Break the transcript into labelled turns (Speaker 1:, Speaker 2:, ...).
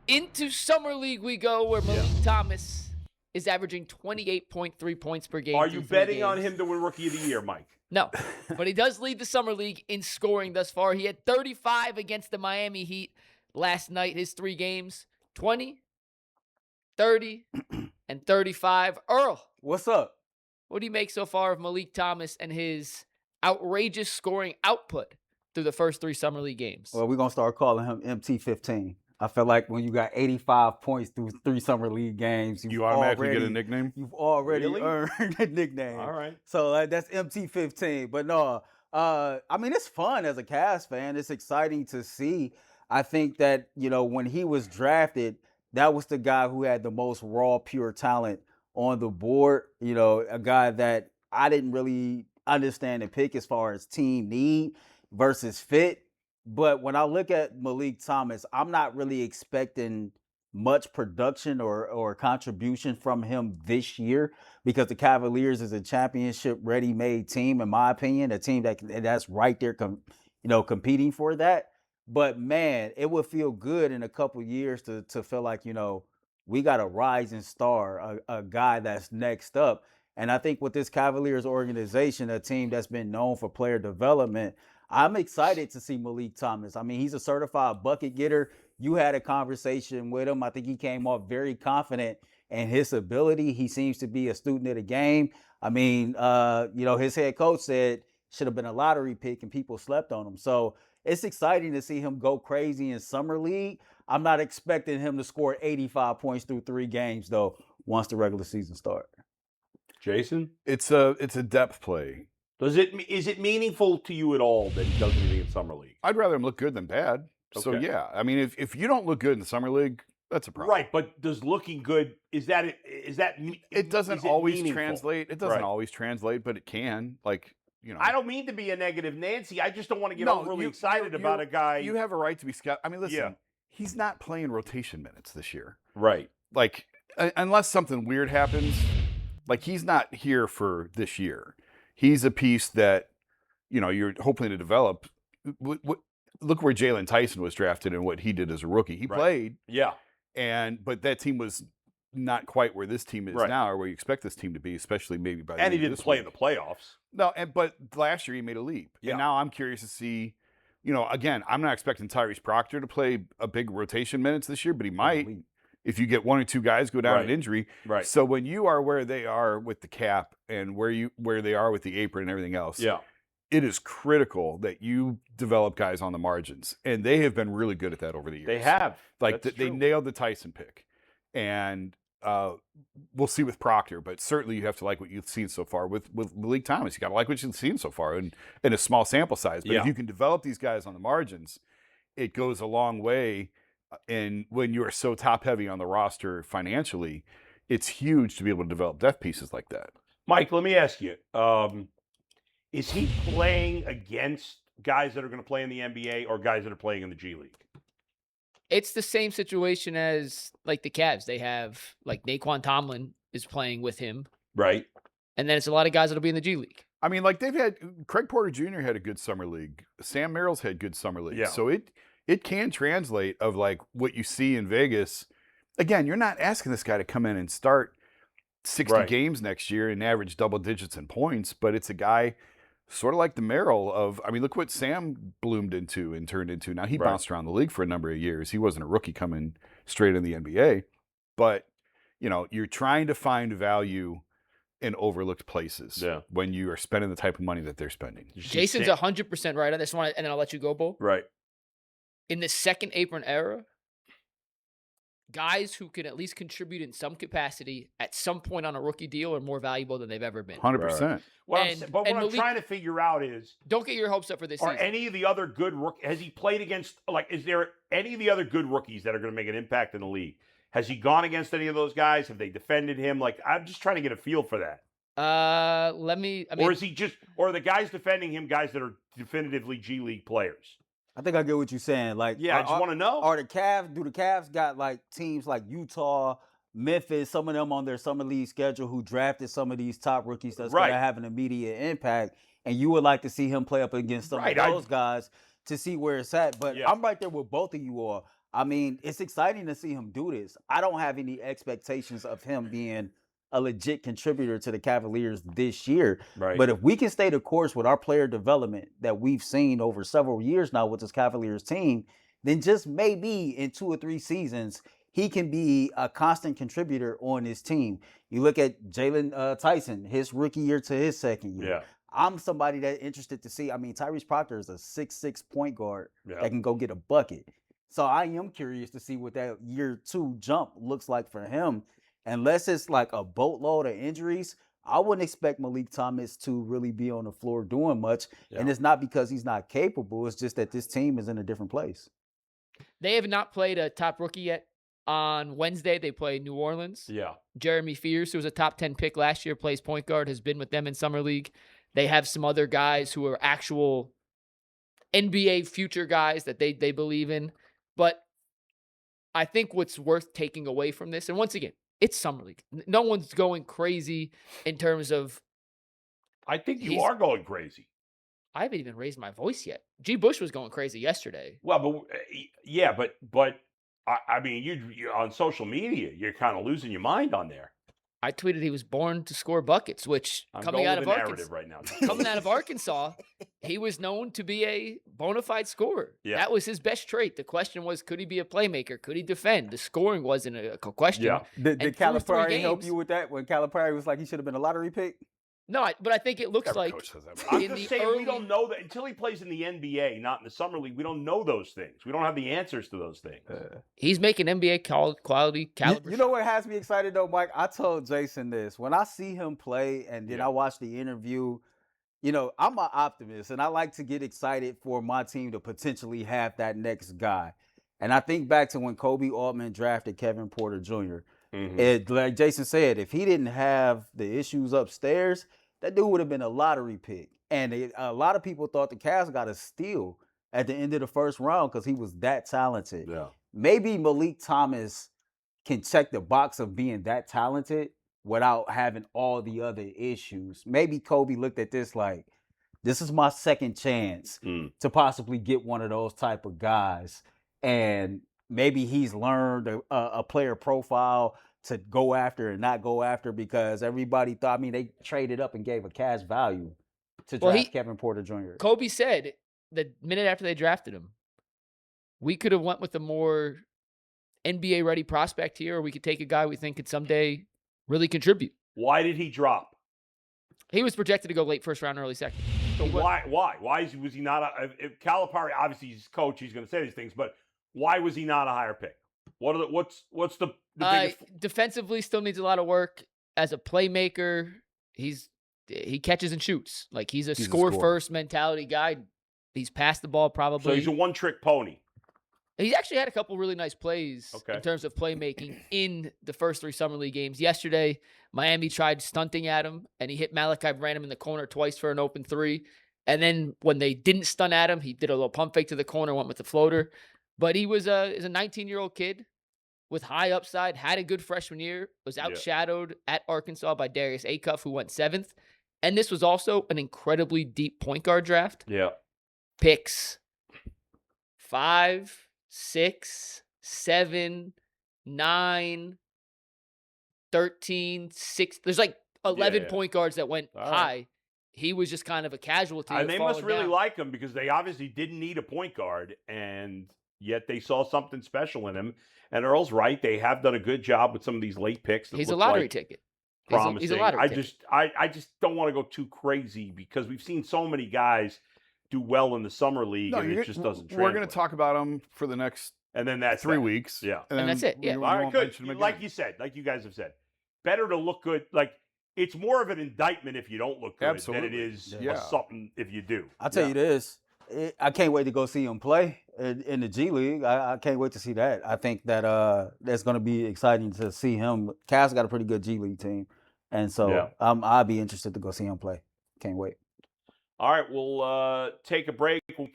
Speaker 1: Into Summer League we go, where Meleek Thomas is averaging 28.3 points per game.
Speaker 2: Are you betting on him to win Rookie of the Year, Mike?
Speaker 1: No, but he does lead the Summer League in scoring thus far. He had 35 against the Miami Heat last night, his 3 games, 20, 30, and 35. Earl,
Speaker 3: what's up?
Speaker 1: What do you make so far of Meleek Thomas and his outrageous scoring output through the first 3 Summer League games?
Speaker 3: Well, we're going to start calling him MT15. I feel like when you got 85 points through 3 Summer League games,
Speaker 4: you automatically get a nickname?
Speaker 3: You've already earned a nickname.
Speaker 2: All right.
Speaker 3: So that's MT15. But no, I mean, it's fun as a Cavs fan. It's exciting to see. I think that, when he was drafted, that was the guy who had the most raw, pure talent on the board. A guy that I didn't really understand and pick as far as team need versus fit. But when I look at Meleek Thomas, I'm not really expecting much production or contribution from him this year, because the Cavaliers is a championship ready-made team, in my opinion, a team that's right there, competing for that. But man, it would feel good in a couple years to feel like, we got a rising star, a guy that's next up. And I think with this Cavaliers organization, a team that's been known for player development, I'm excited to see Meleek Thomas. I mean, he's a certified bucket getter. You had a conversation with him. I think he came off very confident in his ability. He seems to be a student of the game. I mean, his head coach said should have been a lottery pick and people slept on him. So it's exciting to see him go crazy in Summer League. I'm not expecting him to score 85 points through 3 games, though, once the regular season starts.
Speaker 2: Jason?
Speaker 4: It's a depth play.
Speaker 2: Is it meaningful to you at all that he does anything in Summer League?
Speaker 4: I'd rather him look good than bad.
Speaker 2: Okay.
Speaker 4: So, yeah. I mean, if you don't look good in the Summer League, that's a problem.
Speaker 2: Right, but does looking good, it
Speaker 4: doesn't always
Speaker 2: meaningful?
Speaker 4: Translate. It doesn't always translate, but it can.
Speaker 2: I don't mean to be a negative Nancy. I just don't want to get overly excited about a guy.
Speaker 4: You have a right to be skeptical. I mean, listen, he's not playing rotation minutes this year.
Speaker 2: Right.
Speaker 4: Unless something weird happens, he's not here for this year. He's a piece that, you're hoping to develop. Look where Jalen Tyson was drafted and what he did as a rookie. He played.
Speaker 2: Yeah.
Speaker 4: But that team was not quite where this team is now, or where you expect this team to be, especially maybe by the end
Speaker 2: And he
Speaker 4: of
Speaker 2: didn't
Speaker 4: this
Speaker 2: play
Speaker 4: week.
Speaker 2: in the playoffs.
Speaker 4: No, but last year he made a leap.
Speaker 2: Yeah.
Speaker 4: And now I'm curious to see, again, I'm not expecting Tyrese Proctor to play a big rotation minutes this year, but he might. If you get 1 or 2 guys go down with injury.
Speaker 2: Right.
Speaker 4: So when you are where they are with the cap and where they are with the apron and everything else, it is critical that you develop guys on the margins. And they have been really good at that over the years.
Speaker 2: They have.
Speaker 4: They nailed the Tyson pick. And we'll see with Proctor, but certainly you have to like what you've seen so far with Meleek Thomas. You got to like what you've seen so far in a small sample size. But if you can develop these guys on the margins, it goes a long way. And when you are so top heavy on the roster financially, it's huge to be able to develop depth pieces like that.
Speaker 2: Mike, let me ask you, is he playing against guys that are going to play in the NBA or guys that are playing in the G League?
Speaker 1: It's the same situation as the Cavs. They have Naquan Tomlin is playing with him.
Speaker 2: Right.
Speaker 1: And then it's a lot of guys that'll be in the G League.
Speaker 4: I mean, they've had Craig Porter Jr. had a good summer league. Sam Merrill's had good summer league.
Speaker 2: Yeah.
Speaker 4: So it can translate of what you see in Vegas. Again, you're not asking this guy to come in and start 60 games next year and average double digits in points, but it's a guy sort of like the Merrill of, I mean, look what Sam bloomed into and turned into. Now, he bounced around the league for a number of years. He wasn't a rookie coming straight in the NBA, but, you're trying to find value in overlooked places when you are spending the type of money that they're spending.
Speaker 1: Jason's 100% right on this one, and then I'll let you go, Bo.
Speaker 2: Right.
Speaker 1: In the second apron era, guys who can at least contribute in some capacity at some point on a rookie deal are more valuable than they've ever been.
Speaker 4: 100%.
Speaker 2: But what I'm trying to figure out is,
Speaker 1: don't get your hopes up for this season.
Speaker 2: Are any of the other good rookies, has he played against, is there any of the other good rookies that are going to make an impact in the league? Has he gone against any of those guys? Have they defended him? I'm just trying to get a feel for that. Or is he or are the guys defending him guys that are definitively G League players?
Speaker 3: I think I get what you're saying.
Speaker 2: I just want to know.
Speaker 3: Do the Cavs got teams like Utah, Memphis, some of them on their summer league schedule who drafted some of these top rookies that's going to have an immediate impact, and you would like to see him play up against some of those guys to see where it's at. But I'm right there with both of you all. I mean, it's exciting to see him do this. I don't have any expectations of him being a legit contributor to the Cavaliers this year.
Speaker 2: Right.
Speaker 3: But if we can stay the course with our player development that we've seen over several years now with this Cavaliers team, then just maybe in 2 or 3 seasons, he can be a constant contributor on this team. You look at Jalen Tyson, his rookie year to his second year.
Speaker 2: Yeah.
Speaker 3: I'm somebody that's interested to see. I mean, Tyrese Proctor is a 6'6" point guard that can go get a bucket. So I am curious to see what that year 2 jump looks like for him. Unless it's like a boatload of injuries, I wouldn't expect Meleek Thomas to really be on the floor doing much.
Speaker 2: Yeah.
Speaker 3: And it's not because he's not capable. It's just that this team is in a different place.
Speaker 1: They have not played a top rookie yet. On Wednesday, they play New Orleans.
Speaker 2: Yeah.
Speaker 1: Jeremy Fears, who was a top 10 pick last year, plays point guard, has been with them in Summer League. They have some other guys who are actual NBA future guys that they believe in. But I think what's worth taking away from this, and once again, it's Summer League. No one's going crazy in terms of...
Speaker 2: I think you are going crazy.
Speaker 1: I haven't even raised my voice yet. G. Bush was going crazy yesterday.
Speaker 2: Well, but I mean, you on social media, you're kind of losing your mind on there.
Speaker 1: I tweeted he was born to score buckets, which coming out of Arkansas,
Speaker 2: right now.
Speaker 1: coming out of Arkansas, he was known to be a bona fide scorer.
Speaker 2: Yeah.
Speaker 1: That was his best trait. The question was, could he be a playmaker? Could he defend? The scoring wasn't a question.
Speaker 2: Yeah.
Speaker 3: Did Calipari help you with that when Calipari was like he should have been a lottery pick?
Speaker 1: No, but I think it looks
Speaker 4: Every
Speaker 1: like
Speaker 4: coach says that.
Speaker 2: I'm
Speaker 1: in
Speaker 2: just
Speaker 1: the
Speaker 2: saying
Speaker 1: early,
Speaker 2: we don't know that until he plays in the NBA, not in the Summer League. We don't know those things. We don't have the answers to those things.
Speaker 1: he's making NBA quality caliber.
Speaker 3: You know what has me excited though, Mike? I told Jason this. When I see him play and then I watch the interview, you know, I'm an optimist and I like to get excited for my team to potentially have that next guy. And I think back to when Kobe Altman drafted Kevin Porter Jr.
Speaker 2: Mm-hmm.
Speaker 3: Like Jason said, if he didn't have the issues upstairs, that dude would have been a lottery pick. And a lot of people thought the Cavs got a steal at the end of the first round because he was that talented.
Speaker 2: Yeah.
Speaker 3: Maybe Meleek Thomas can check the box of being that talented without having all the other issues. Maybe Kobe looked at this like, this is my second chance to possibly get one of those type of guys. And maybe he's learned a player profile to go after and not go after because everybody thought, I mean, they traded up and gave a cash value to draft Kevin Porter Jr.
Speaker 1: Kobe said the minute after they drafted him, we could have went with a more NBA ready prospect here, or we could take a guy we think could someday really contribute.
Speaker 2: Why did he drop?
Speaker 1: He was projected to go late first round, early second.
Speaker 2: So why was he not? If Calipari, obviously he's coach, he's going to say these things, but why was he not a higher pick? What's the biggest?
Speaker 1: Defensively, still needs a lot of work. As a playmaker, he catches and shoots. Like he's a score first mentality guy. He's passed the ball probably.
Speaker 2: So he's a one-trick pony.
Speaker 1: He's actually had a couple really nice plays in terms of playmaking in the first 3 Summer League games. Yesterday, Miami tried stunting at him, and he hit Malachi Branham in the corner twice for an open 3. And then when they didn't stun at him, he did a little pump fake to the corner, went with the floater. But he was a 19-year-old kid with high upside, had a good freshman year, was outshadowed at Arkansas by Darius Acuff, who went 7th. And this was also an incredibly deep point guard draft.
Speaker 2: Yeah.
Speaker 1: Picks 5, 6, 7, 9, 13, 6. There's like 11 point guards that went high. He was just kind of a casualty.
Speaker 2: And they must really like him because they obviously didn't need a point guard, and yet they saw something special in him. And Earl's right; they have done a good job with some of these late picks.
Speaker 1: He's a lottery ticket.
Speaker 2: Promising.
Speaker 1: He's a lottery ticket.
Speaker 2: I just don't want to go too crazy because we've seen so many guys do well in the summer league, and it just doesn't.
Speaker 4: We're going to talk about him for the next
Speaker 2: and then that's
Speaker 4: 3 weeks.
Speaker 2: Yeah,
Speaker 1: and that's it. Yeah,
Speaker 2: all right, good. Like you said, like you guys have said, better to look good. Like it's more of an indictment if you don't look good than it is something if you do.
Speaker 3: I'll tell you this. I can't wait to go see him play in the G League. I can't wait to see that. I think that that's going to be exciting to see him. Cavs got a pretty good G League team, and so I'll be interested to go see him play. Can't wait.
Speaker 2: All right, we'll take a break. We'll come